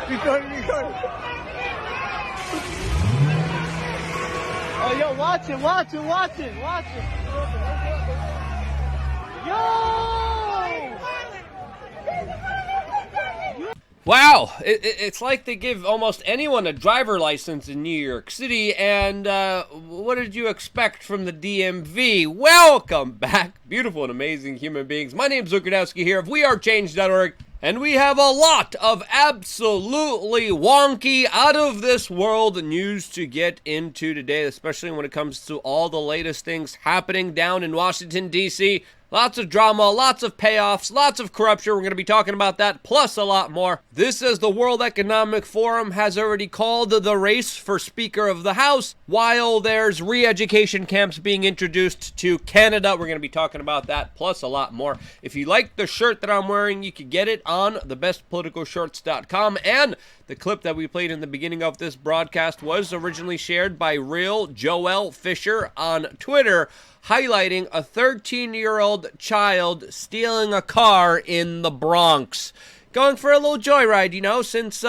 Oh, yo, watch it. Yo! Wow, it's like they give almost anyone a driver license in New York City, and what did you expect from the DMV? Welcome back, beautiful and amazing human beings. My name's Ocasio-Cortez here of WeAreChange.org, and we have a lot of absolutely wonky, out-of-this-world news to get into today, especially when it comes to all the latest things happening down in Washington, D.C., Lots of drama, lots of payoffs, lots of corruption. We're going to be talking about that, plus a lot more. This is the World Economic Forum has already called the race for Speaker of the House, while there's re-education camps being introduced to Canada. We're going to be talking about that, plus a lot more. If you like the shirt that I'm wearing, you can get it on thebestpoliticalshirts.com. And the clip that we played in the beginning of this broadcast was originally shared by Real Joel Fisher on Twitter, highlighting a 13-year-old child stealing a car in the Bronx. Going for a little joyride, since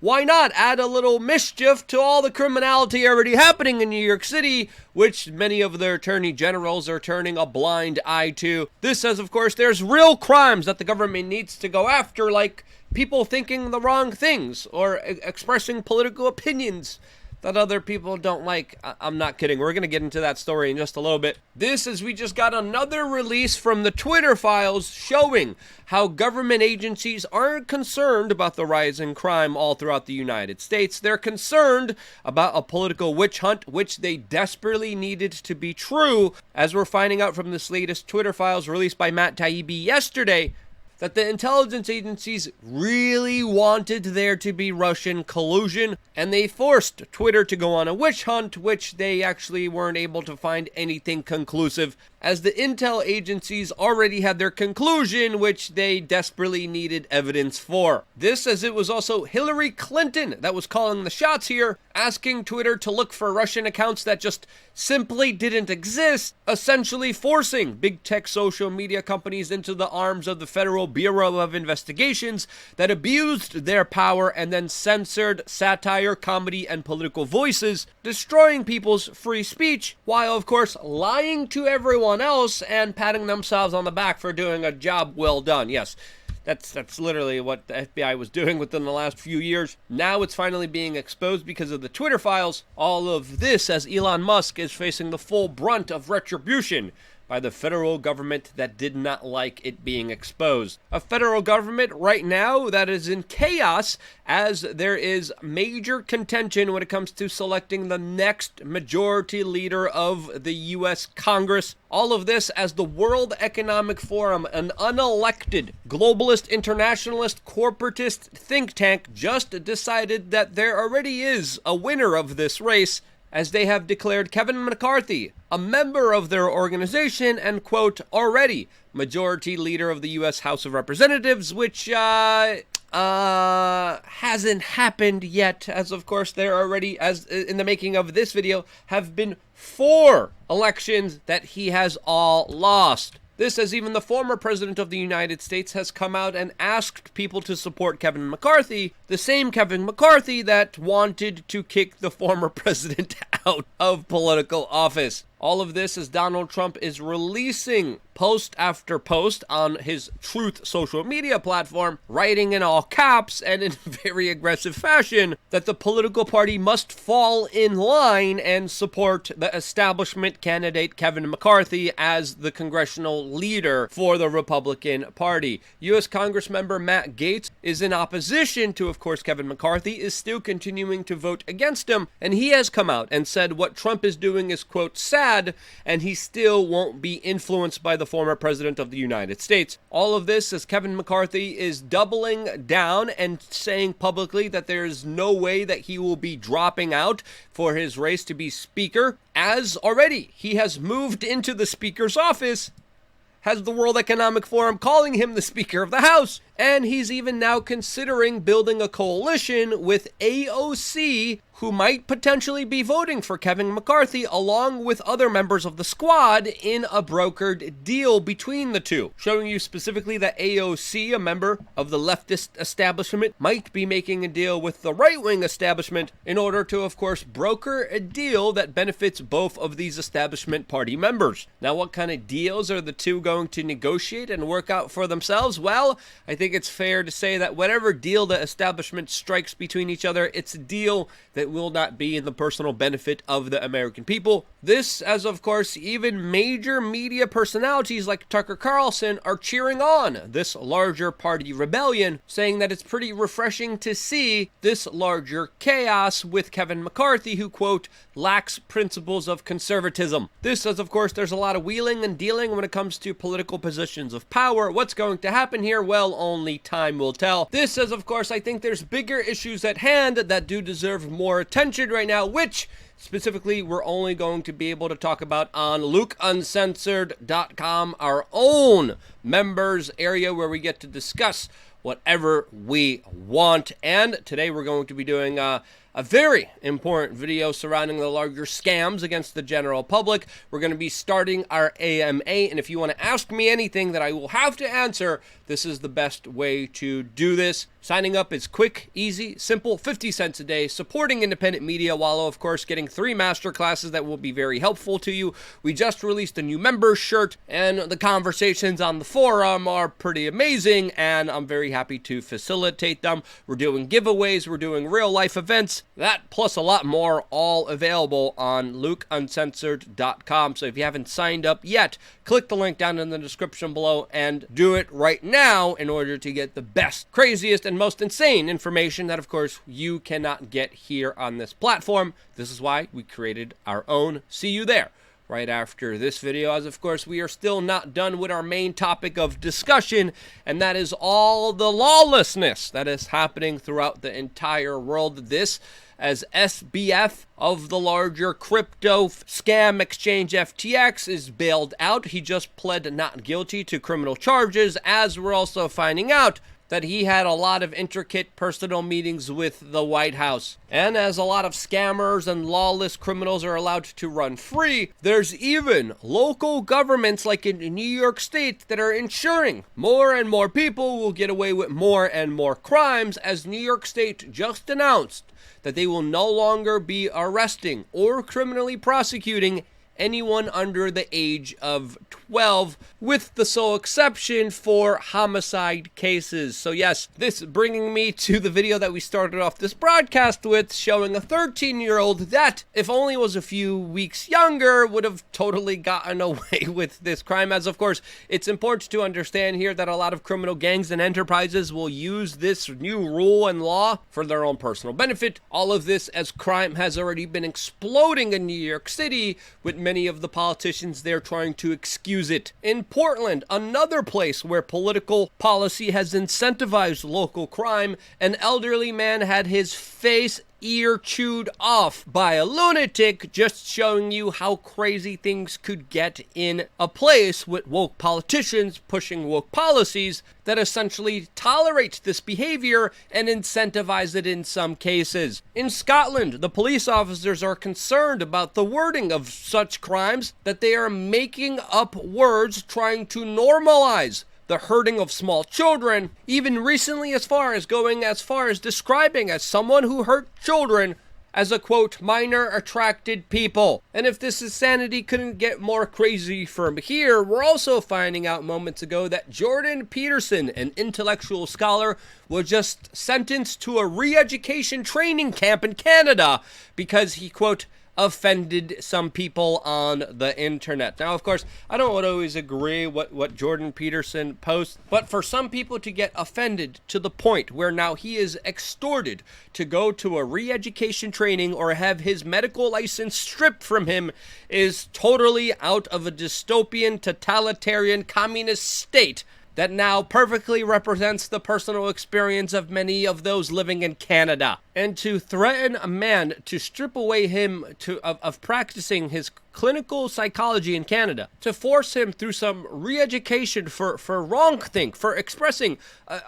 why not add a little mischief to all the criminality already happening in New York City, which many of their attorney generals are turning a blind eye to. This says, of course, there's real crimes that the government needs to go after, like people thinking the wrong things or expressing political opinions that other people don't like. I'm not kidding. We're going to get into that story in just a little bit. This is we just got another release from the Twitter files showing how government agencies aren't concerned about the rise in crime all throughout the United States. They're concerned about a political witch hunt, which they desperately needed to be true, as we're finding out from this latest Twitter files released by Matt Taibbi yesterday, that the intelligence agencies really wanted there to be Russian collusion, and they forced Twitter to go on a witch hunt, which they actually weren't able to find anything conclusive, as the intel agencies already had their conclusion, which they desperately needed evidence for. This, as it was also Hillary Clinton that was calling the shots here, asking Twitter to look for Russian accounts that just simply didn't exist, essentially forcing big tech social media companies into the arms of the Federal Bureau of Investigations that abused their power and then censored satire, comedy, and political voices, destroying people's free speech, while of course lying to everyone else and patting themselves on the back for doing a job well done. Yes, that's literally what the FBI was doing within the last few years. Now it's finally being exposed because of the Twitter files. All of this as Elon Musk is facing the full brunt of retribution by the federal government that did not like it being exposed. A federal government right now that is in chaos, as there is major contention when it comes to selecting the next majority leader of the U.S. Congress. All of this as the World Economic Forum, an unelected globalist, internationalist, corporatist think tank, just decided that there already is a winner of this race, as they have declared Kevin McCarthy a member of their organization and, quote, already majority leader of the U.S. House of Representatives, which hasn't happened yet, as of course there already, as in the making of this video, have been 4 elections that he has all lost. This, as even the former president of the United States has come out and asked people to support Kevin McCarthy, the same Kevin McCarthy that wanted to kick the former president out of political office. All of this as Donald Trump is releasing post after post on his Truth social media platform, writing in all caps and in very aggressive fashion that the political party must fall in line and support the establishment candidate Kevin McCarthy as the congressional leader for the Republican Party. U.S. Congressmember Matt Gaetz is in opposition to, of course, Kevin McCarthy, is still continuing to vote against him, and he has come out and said what Trump is doing is, quote, sad, and he still won't be influenced by the former president of the United States. All of this as Kevin McCarthy is doubling down and saying publicly that there is no way that he will be dropping out for his race to be speaker, as already he has moved into the speaker's office, has the World Economic Forum calling him the Speaker of the House. And he's even now considering building a coalition with AOC, who might potentially be voting for Kevin McCarthy along with other members of the squad in a brokered deal between the two, showing you specifically that AOC, a member of the leftist establishment, might be making a deal with the right-wing establishment in order to, of course, broker a deal that benefits both of these establishment party members. Now, what kind of deals are the two going to negotiate and work out for themselves? Well, I think it's fair to say that whatever deal the establishment strikes between each other, it's a deal that will not be in the personal benefit of the American people. This, as of course, even major media personalities like Tucker Carlson are cheering on this larger party rebellion, saying that it's pretty refreshing to see this larger chaos with Kevin McCarthy, who, quote, lacks principles of conservatism. This, as of course, there's a lot of wheeling and dealing when it comes to political positions of power. What's going to happen here? Well, only time will tell. This, as of course, I think there's bigger issues at hand that do deserve more attention right now, which specifically we're only going to be able to talk about on LukeUncensored.com, our own members area where we get to discuss whatever we want. And today we're going to be doing a very important video surrounding the larger scams against the general public. We're going to be starting our AMA, and if you want to ask me anything that I will have to answer, this is the best way to do this. Signing up is quick, easy, simple, 50 cents a day, supporting independent media while, of course, getting 3 master classes that will be very helpful to you. We just released a new members shirt, and the conversations on the forum are pretty amazing, and I'm very happy to facilitate them. We're doing giveaways, we're doing real-life events, that plus a lot more, all available on LukeUncensored.com. So if you haven't signed up yet, click the link down in the description below and do it right now in order to get the best, craziest, and most insane information that, of course, you cannot get here on this platform. This is why we created our own. See you there right after this video, as of course we are still not done with our main topic of discussion, and that is all the lawlessness that is happening throughout the entire world. This as SBF of the larger crypto scam exchange FTX is bailed out. He just pled not guilty to criminal charges, as we're also finding out that he had a lot of intricate personal meetings with the White House. And as a lot of scammers and lawless criminals are allowed to run free, there's even local governments like in New York State that are ensuring more and more people will get away with more and more crimes, as New York State just announced that they will no longer be arresting or criminally prosecuting anyone under the age of 12, with the sole exception for homicide cases. So yes, this bringing me to the video that we started off this broadcast with, showing a 13-year-old that, if only was a few weeks younger, would have totally gotten away with this crime. As of course, it's important to understand here that a lot of criminal gangs and enterprises will use this new rule and law for their own personal benefit. All of this as crime has already been exploding in New York City, with many of the politicians there trying to excuse it. In Portland, another place where political policy has incentivized local crime, an elderly man had his ear chewed off by a lunatic, just showing you how crazy things could get in a place with woke politicians pushing woke policies that essentially tolerate this behavior and incentivize it in some cases. In Scotland, the police officers are concerned about the wording of such crimes that they are making up words trying to normalize the hurting of small children, even recently as far as going as far as describing as someone who hurt children as a, quote, minor attracted people. And if this insanity couldn't get more crazy from here, we're also finding out moments ago that Jordan Peterson, an intellectual scholar, was just sentenced to a re-education training camp in Canada because he, quote, offended some people on the internet. Now, of course, I don't always agree what Jordan Peterson posts, but for some people to get offended to the point where now he is extorted to go to a re-education training or have his medical license stripped from him is totally out of a dystopian, totalitarian, communist state that now perfectly represents the personal experience of many of those living in Canada. and to threaten a man to strip away him of practicing his clinical psychology in Canada, to force him through some re-education for wrongthink, for expressing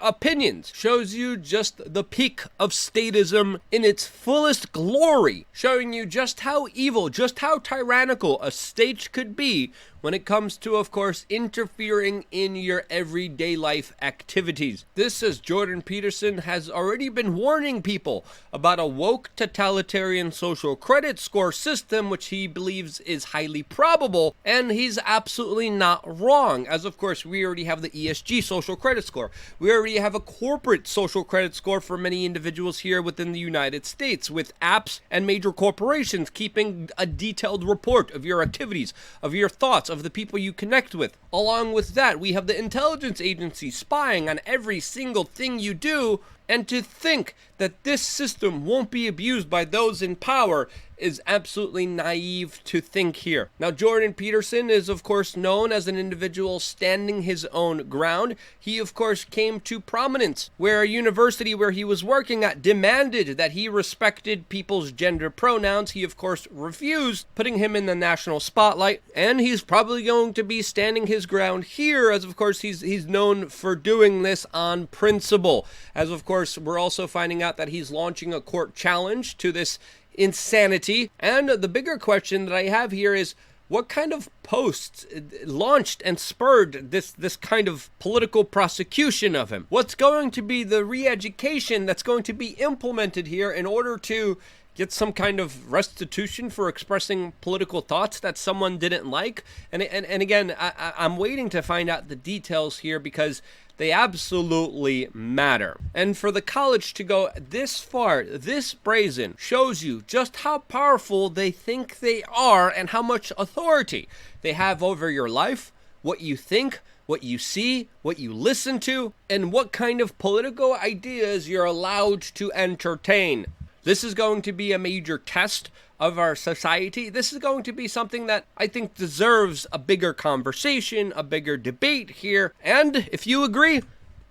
opinions, shows you just the peak of statism in its fullest glory, showing you just how evil, just how tyrannical a state could be when it comes to, of course, interfering in your everyday life activities. This, as Jordan Peterson has already been warning people about a woke totalitarian social credit score system, which he believes is highly probable, and he's absolutely not wrong, as of course we already have the ESG social credit score. We already have a corporate social credit score for many individuals here within the United States, with apps and major corporations keeping a detailed report of your activities, of your thoughts, of the people you connect with. Along with that, we have the intelligence agency spying on every single thing you do, and to think that this system won't be abused by those in power is absolutely naive to think here. Now, Jordan Peterson is, of course, known as an individual standing his own ground. He, of course, came to prominence where a university where he was working at demanded that he respected people's gender pronouns. He, of course, refused, putting him in the national spotlight, and he's probably going to be standing his ground here, as, of course, he's known for doing this on principle. As, of course, we're also finding out that he's launching a court challenge to this insanity. And the bigger question that I have here is, what kind of posts launched and spurred this kind of political prosecution of him? What's going to be the re-education that's going to be implemented here in order to get some kind of restitution for expressing political thoughts that someone didn't like? And again, I'm waiting to find out the details here, because they absolutely matter. And for the college to go this far, this brazen, shows you just how powerful they think they are and how much authority they have over your life, what you think, what you see, what you listen to, and what kind of political ideas you're allowed to entertain. This is going to be a major test of our society. This is going to be something that I think deserves a bigger conversation, a bigger debate here. And if you agree,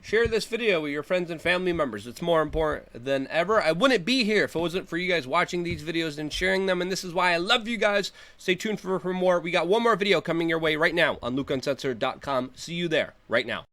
share this video with your friends and family members. It's more important than ever. I wouldn't be here if it wasn't for you guys watching these videos and sharing them, and this is why I love you guys. Stay tuned for more. We got one more video coming your way right now on LukeUncensored.com. See you there right now.